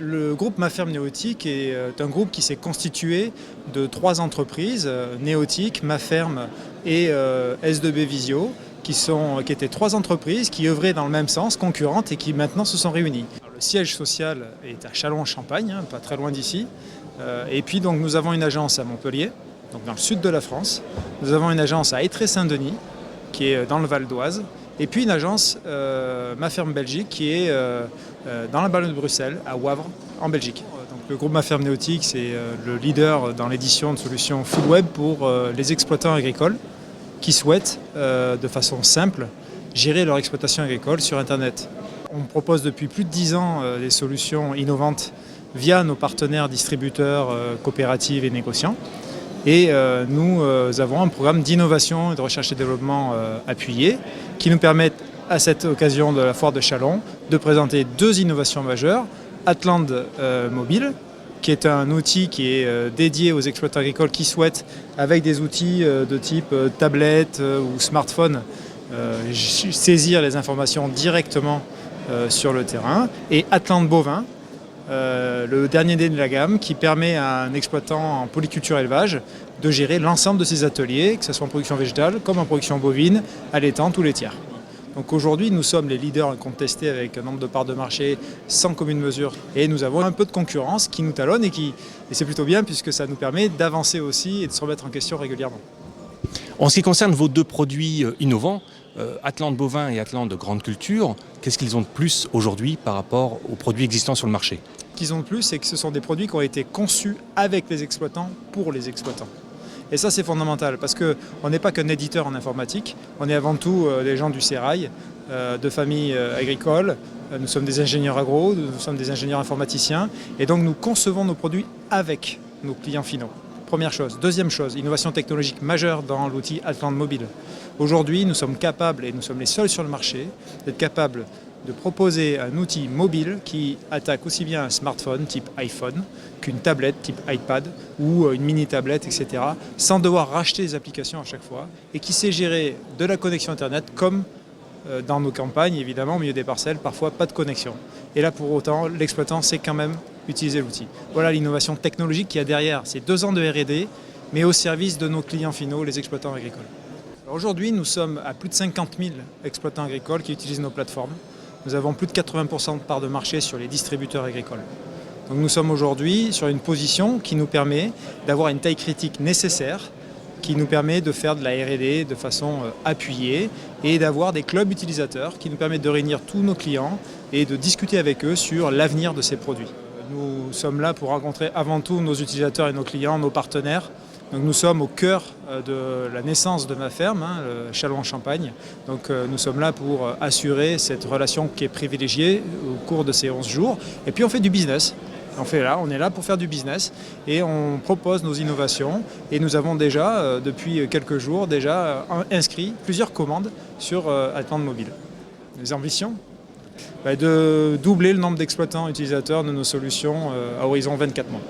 Le groupe Ma Ferme Néotique est un groupe qui s'est constitué de 3 entreprises, Néotique, Ma Ferme et S2B Visio, qui étaient 3 entreprises qui œuvraient dans le même sens, concurrentes, et qui maintenant se sont réunies. Alors, le siège social est à Châlons-en-Champagne, pas très loin d'ici. Et puis donc, nous avons une agence à Montpellier, donc dans le sud de la France. Nous avons une agence à Étré-Saint-Denis, qui est dans le Val d'Oise. Et puis une agence, Ma Ferme Belgique, qui est dans la banlieue de Bruxelles, à Wavre, en Belgique. Donc, le groupe Ma Ferme Néotique, c'est le leader dans l'édition de solutions full web pour les exploitants agricoles qui souhaitent, de façon simple, gérer leur exploitation agricole sur Internet. On propose depuis plus de 10 ans des solutions innovantes via nos partenaires distributeurs, coopératives et négociants. Et nous avons un programme d'innovation et de recherche et développement appuyé qui nous permettent, à cette occasion de la foire de Châlons, de présenter 2 innovations majeures. Atland Mobile, qui est un outil qui est dédié aux exploitants agricoles qui souhaitent, avec des outils de type tablette ou smartphone, saisir les informations directement sur le terrain. Et Atland Bovin, le dernier de la gamme, qui permet à un exploitant en polyculture élevage de gérer l'ensemble de ses ateliers, que ce soit en production végétale comme en production bovine, allaitante ou laitière. Donc aujourd'hui, nous sommes les leaders incontestés avec un nombre de parts de marché sans commune mesure. Et nous avons un peu de concurrence qui nous talonne et c'est plutôt bien puisque ça nous permet d'avancer aussi et de se remettre en question régulièrement. En ce qui concerne vos 2 produits innovants, Atland Bovin et Atland Grande Culture, qu'est-ce qu'ils ont de plus aujourd'hui par rapport aux produits existants sur le marché? Ce qu'ils ont de plus, c'est que ce sont des produits qui ont été conçus avec les exploitants, pour les exploitants. Et ça, c'est fondamental, parce qu'on n'est pas qu'un éditeur en informatique, on est avant tout des gens du sérail, de familles agricoles, nous sommes des ingénieurs agro, nous sommes des ingénieurs informaticiens, et donc nous concevons nos produits avec nos clients finaux. Première chose. Deuxième chose, innovation technologique majeure dans l'outil Atland Mobile. Aujourd'hui, nous sommes capables, et nous sommes les seuls sur le marché, d'être capables de proposer un outil mobile qui attaque aussi bien un smartphone type iPhone qu'une tablette type iPad ou une mini-tablette, etc., sans devoir racheter les applications à chaque fois, et qui sait gérer de la connexion Internet comme dans nos campagnes, évidemment, au milieu des parcelles, parfois pas de connexion. Et là, pour autant, l'exploitant sait quand même utiliser l'outil. Voilà l'innovation technologique qu'il y a derrière. C'est 2 ans de R&D, mais au service de nos clients finaux, les exploitants agricoles. Aujourd'hui, nous sommes à plus de 50 000 exploitants agricoles qui utilisent nos plateformes. Nous avons plus de 80% de parts de marché sur les distributeurs agricoles. Donc nous sommes aujourd'hui sur une position qui nous permet d'avoir une taille critique nécessaire, qui nous permet de faire de la R&D de façon appuyée et d'avoir des clubs utilisateurs qui nous permettent de réunir tous nos clients et de discuter avec eux sur l'avenir de ces produits. Nous sommes là pour rencontrer avant tout nos utilisateurs et nos clients, nos partenaires. Donc nous sommes au cœur de la naissance de Ma Ferme, Châlons-en-Champagne. Donc nous sommes là pour assurer cette relation qui est privilégiée au cours de ces 11 jours. Et puis on fait du business. On est là pour faire du business et on propose nos innovations. Et nous avons déjà, depuis quelques jours, inscrit plusieurs commandes sur Atland Mobile. Les ambitions ? De doubler le nombre d'exploitants utilisateurs de nos solutions à horizon 24 mois.